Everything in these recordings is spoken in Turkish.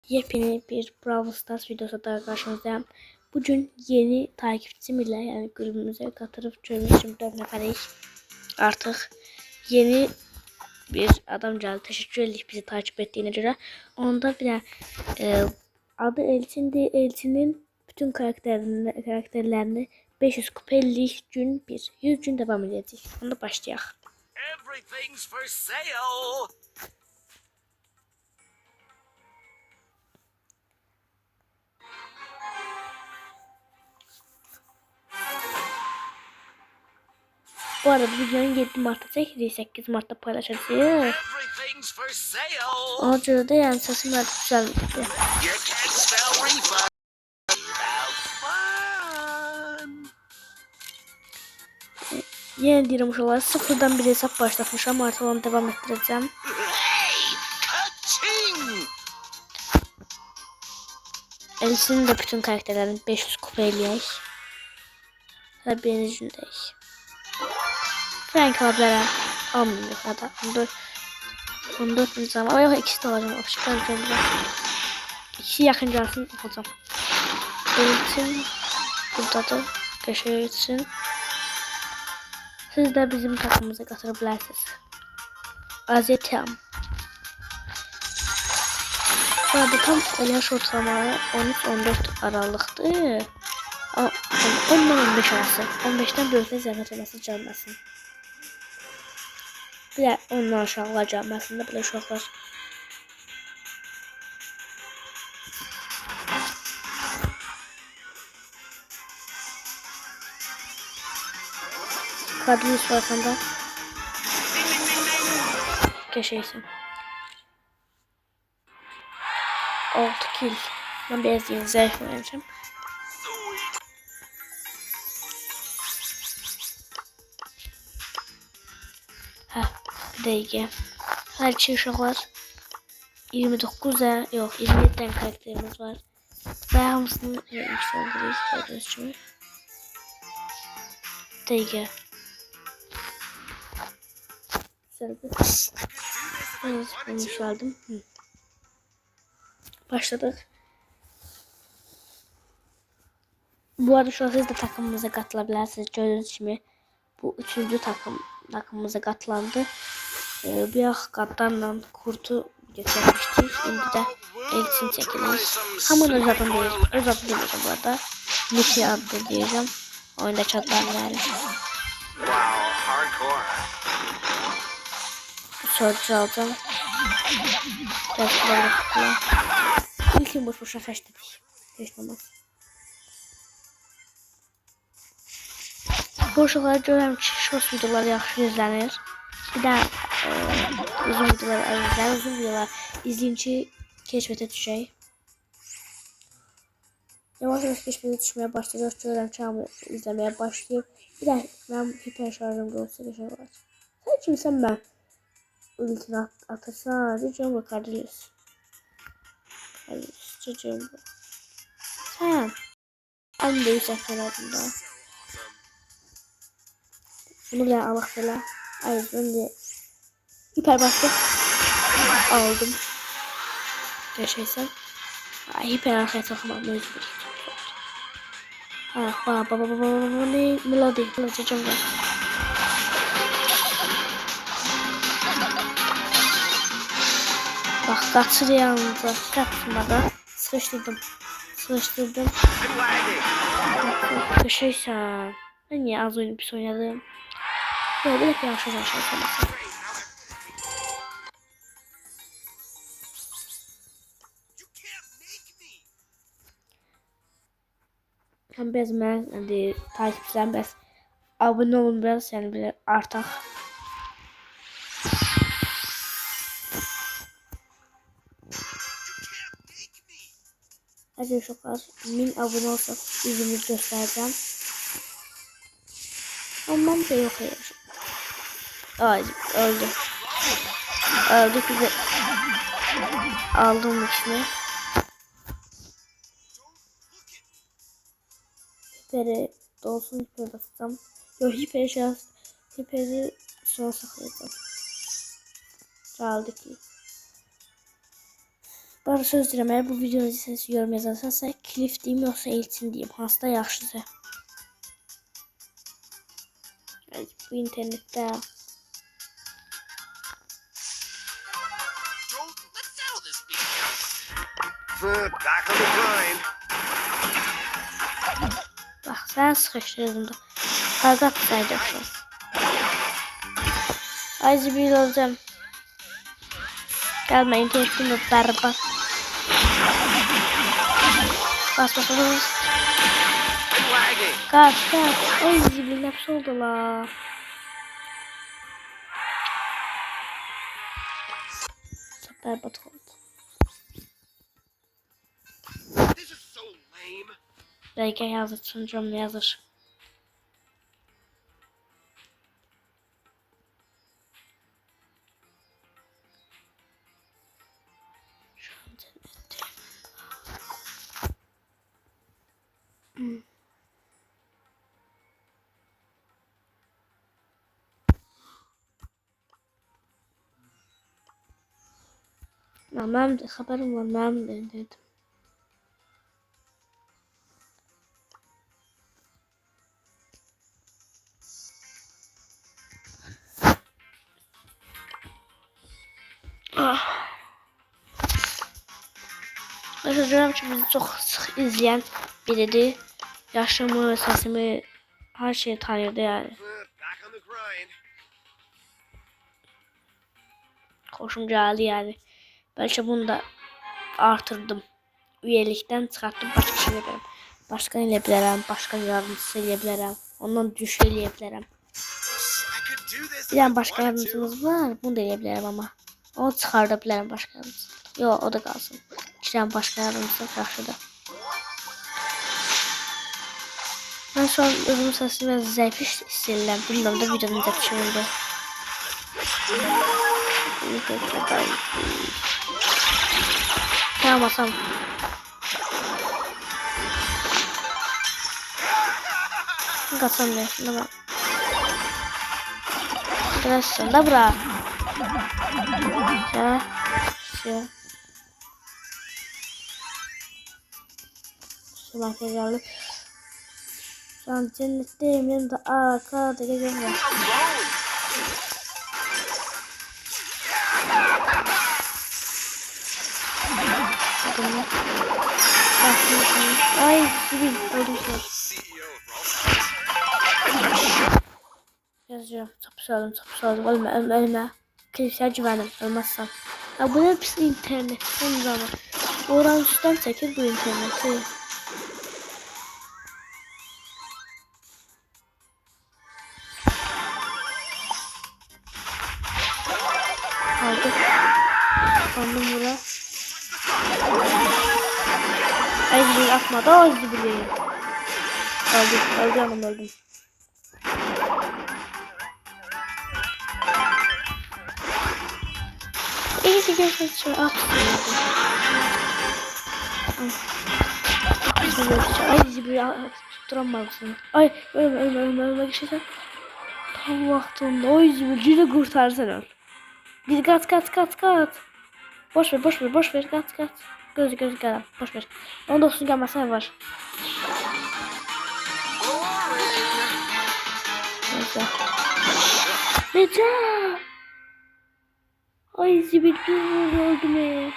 Yepyeni bir Brawl Stars videosu daha karşınızdayım. Bugün yeni takipçim ile yani grubumuza katılıp çözmüşüm 4 neferlik. Artık yeni bir adam geldi. Teşekkür ederim bizi takip ettiğine göre. Onda bir de adı Elçin'di. Elçin'in bütün karakterlerini 500 kupelik gün 100 gün devam edecek. Onda başlayalım. Everything's for sale. Bu arada videonun 7 Mart'ta çekildiği 8 Mart'ta paylaşacağız. Everything's for sale. Ona göre de yani sesim artık güzel. You can spell refund. Have fun. Yine diyorum uşaqlar, sıfırdan bir hesap başlatmışam, artıq onu devam etdirəcəm. Hey, ka-ching. Elçinin de bütün karakterlerini 500 kupa eləyək. Hələ birinci gündəyik. Frank abilərə almıyor ya da 14 bin zaman. Ama yok, ikisi de alacağım. Çıkar gömrəm. İkisi yakın gelsin alacağım. Elçin buradadır. Qəşəng etsin. Siz de bizim takımımıza katılabilirsiniz. Azetem. Bu arada tam yaş ortalamaları 13-14 aralıktı. Ondan 15 arası. 15'ten böyükdə zəhmət eləsin gəlməsin. Bir də ondan aşağılar gəlməsin də belə uşaqlar. Kadınız varkanda geçeysin. 6 kill. Ben biraz yeni zayıf oynayacağım. Bir dakika. Her şey uşaqlar 29'da yok 27'den karakterimiz var. Ve hamısını yükseldirik gördüğünüz gibi. Bir dakika. Evet, bunu yükseldim. Başladık. Bu arada şu an siz de takımımıza katılabilirsiniz. Gördüğünüz gibi bu 3. takımımıza katılandı. Bir qaddanla kurtu getirmiştik. Şimdi de Elçin çekilir. Hamın öz adım değil. Öz adım demeyeceğim bu arada. Lucy adı diyeceğim. Oyunda çatlarını yani. Wow, hardcore. Bu sözcü alacağım. Biraz kullanmak. İlkin boş boşuna seçtik. Seçmemez. Bu uşaqları görürəm ki, short videolar yaxşı izlənir. Bir də uzun videolar əzizlər, uzun videolar izləyin ki, keşfətə düşək. Yavaş-yavaş keşfətə düşməyə başlayacaq, görürəm ki, hamı izləməyə başlayıb. Bir də mənim hiper şarjım olsa qəşəng olar. Sən kimsən mən? Ultini atırsan, diyeceğim bu Cardilius. Diyeceğim bu. Sən ən böyük səfər adında. Bunu bile alaq belə. Ay ben de hiper bastım. Aldım. Geçeysen. Ay hiper arkaya takmam mecbur. Ha baba ne melodi çalacağım ben. Bak kaçır yanında. Kaçmadan sıkıştırdım. Geçeysen. Ben niye az oyunu bir oynadım. Böyle bir de yavaş yavaş yapalım. Hem biraz mən takipçilərim bəs abunə olun biraz yəni belə artaq. Hadi uşaqlar 1000 abunə olsaq üzümü göstərəcəm. Amma mən də yox eləmişəm. Ay öldü. Öldü ki aldım içine. Hiperi dolsun hiper basacağım. Yok hiperi sona saklayacağım. Çaldı ki. Bana söz deyirəm, əgər bu videoda siz yorum yazarsansa, Cliff deyim yoxsa Elçin deyim. Hansıda yaxşıdır? Bu internetdə. Let's settle this beef. Back on the grind. Bax, sən sıxışdırdım da. Fərqat sayacaqsın. Ay zibil olacağım. Gəlmə, internetim də bərbad. Bas. I'm lagging. Kaç. Ay zibil nəpsi oldu la. Çok bərbad oldu. This is so lame. Belki yazır, sunucumda yazır. Şu an internette. Mənim də xəbərim var, mənim də dedim. Düşünürüm ki bizi çok sık izleyen biridir. Yaşımı, sesimi, her şeyi tanıyordu yani. Back on the grind. Hoşum geldi yani. Belki bunu da artırdım. Üyelikten çıkarttım, başka şey yapıyorum. Başkan ile bilərəm, başkan yardımcısı ile bilərəm. Ondan düşük ile bilərəm. I could do this Bir tane başka yardımcımız var, bunu da ile bilərəm ama. Onu çıxarda bilərəm başka yardımcısı. Yok, o da kalsın. İki tane başka yardımcısı karşıda. Ben şu an özümün sesini biraz zayıf hissediyorum. Bilmiyorum da videonun da çıkıldı. Tamam Hasan. Kaçamıyor. Şuna bak. Biraz sonra bırak. Şey. Şu materyalı. Şu an cennetteyim. Yanımda arkada geliyorum. alone. Ay sibil öldüm şu an. CEO of Yazıyorum. Sapı saldım. Ölme. Klipsel güvenim. Ölmezsem. Ya bu ne pis internet. Son zaman. Oran üstten çekir bu interneti. Aldık. Sandım bura. Ay zibil atmadı. O zibili. Öldüm. İyi ki geçmek için ay zibili tutturamazsın. Ay ölme geçeceğim. Tam vaxtında o zibili kurtarsan öl. Bir kaç. Boş ver kaç. Göz gələm, boş ver. Onun da olsun gəlməsə var. Necə? Ay zibil öldüm.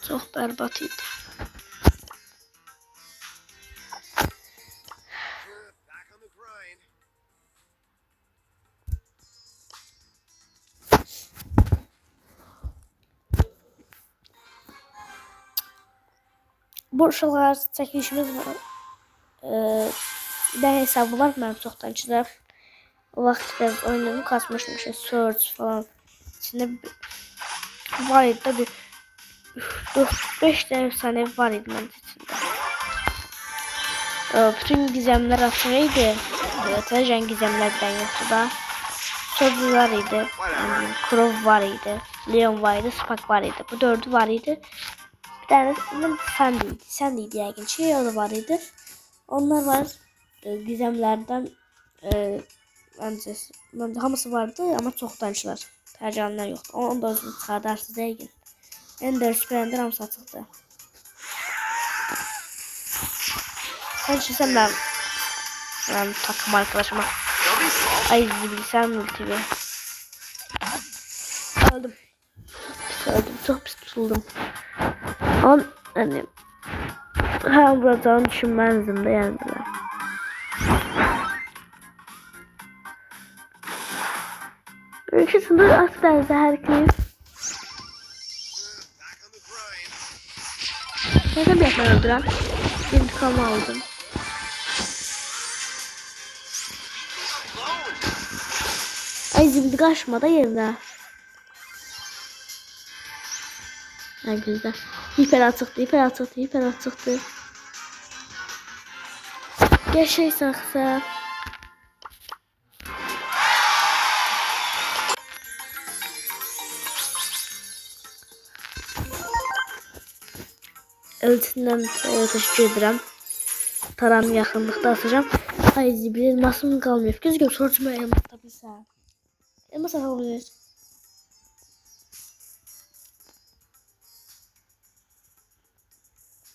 Çox bərbad idi. back on the grind. Borçlar çəkilişimiz var. Bir də hesabı var mənim çoxdankıda. O vaxt biraz oynadım, kasmışdım şey, search falan. İçində var idi da bir 4-5 tane efsane var idi məndə içində. Bütün gizemler açığıydı. Təcən gizemlərdən yoxdu da. Sözü var idi. Krov var idi. Leon var idi. Spak var idi. Bu dördü var idi. Bir tane Sandy'ydi yəqin ki, o da var idi. Onlar var. Gizemlərdən bence hamısı vardı ama çoxdankılar. Canlar yok. Onu da özünü çıxardarsınız deyil. Ender Spender hamısı açıqdır. Sen düşünsən ben takım arkadaşıma. Ay bilgisayar multivi. Öldüm. Öldüm. Çok pis tutuldum. Ama hani her vuracağını düşünmezdim de yani. İkisinde aslen herkes. Neden bir yapmayı öldüren? İntikam aldım. Ay zibidi kaçma da yerine. Ne güzel. Hiper açıktı. Yaşaysan kısa. Ölçünden teşekkür ederim. Taram yaxınlıqda atacağım. Ay zibidi elmasım qalmıyor. Gözüm soruşma elmas tapırsan. Elmas alabilir.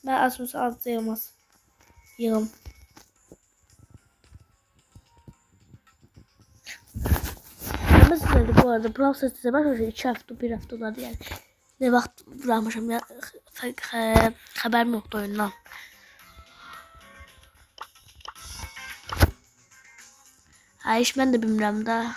Ben asmışsa azda elmas. Yığım. Ama sizlerdə bu arada Brawl Stars'da başlamışam 2 hafta 1 hafta oladı yani. Ne vaxt bırakmışam ya haberim yoktu oyundan. Ha iş ben de bilmirəm da.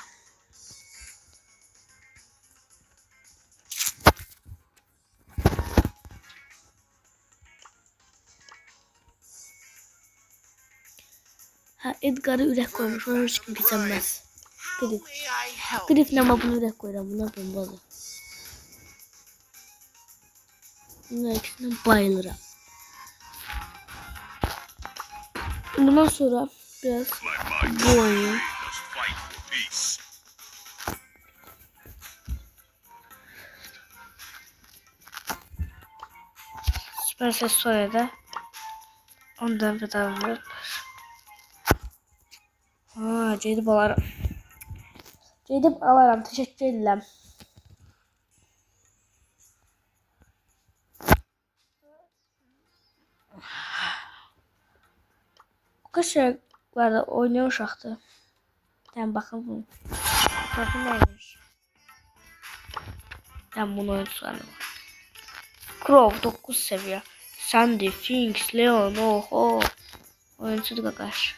Ha Edgar'ı ürək koymuş. Onu hiç kim geçemez. Grif'le ama bunu ürək koyuram. Buna bombalı. Bunun ikisinden bayılırım. Bundan sonra biraz bu oyun. Süper Story'de ondan bir daha var. Ha, Cedip alarım. Cedip alarım. Teşekkür ederim. Kaç şey vardı oynayan uşaqdı. Ben bakın bunu. Bakın neymiş. Ben bunu oyuncularım. Crow 9 seviye. Sandy, Finks, Leon, oho. Oyuncu da kaç.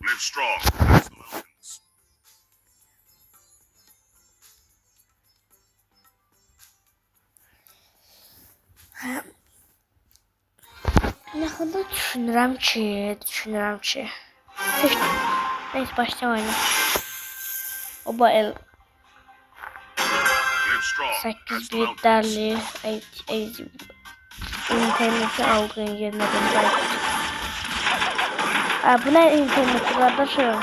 Live strong. Yakında düşünürəm ki. Neyse başlayalım oyuna. Oba el. Live strong. 8 liderli interneti aldığın yerine ben. Bu ne interneti kardeşim?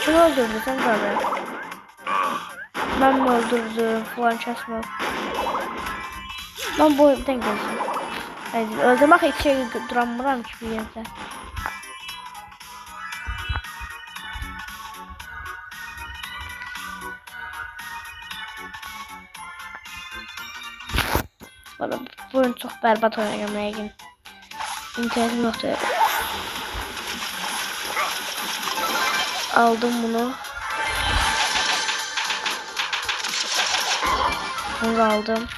Kim öldürdü sen zaten? Ben mi öldürdüm falan kesme. Ben bu oyundan geldim. Öldürmek için duramıram ki bir yerde. Valla bu oyun çok berbat oynayacağım yəqin. İnternetim yoktu. Aldım bunu. Bunu aldım.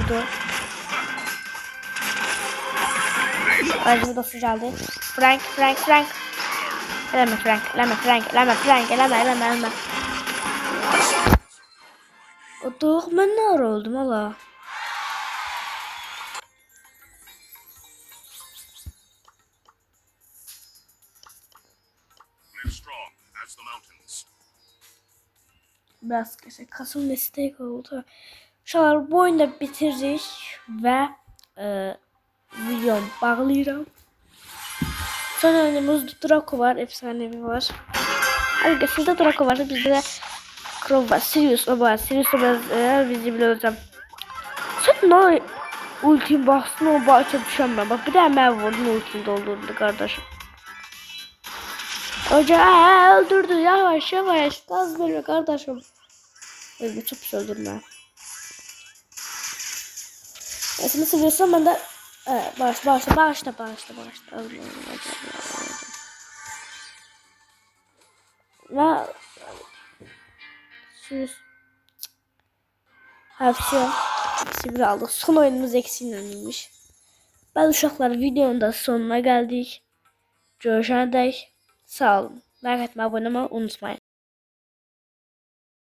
Bu. Acımı da sıcaldı. Frank. Eleme Frank. O doğuk ben ne ara oldum hala. Live strong as the mountains. Biraz kasım destek oldu. Şu an bu oyunu da bitirdik ve videomu bağlayacağım. Son oyunumuz Draco var, efsanevi var. Arkasında Draco vardı, bizde de Crow var, Sirius var. Sirius biraz bizi bile olacağım. Sen ne ultim bastın o bahçe düşen ben. Bak bir daha ben vurdum ultim doldurdu kardeşim. Hoca öldürdü. Yavaş yavaş. Gaz verme kardeşim. Öyle çok pis öldürme. Nasıl seviyorsan ben de bağışla. Öldürme. Ve şu hapşu sivri aldık. Son oyunumuz eksilmemiş. Ben uşaqlar videonun da sonuna geldik. Görüşene dek sağ olun. Like etmeyi, abone olmayı unutmayın.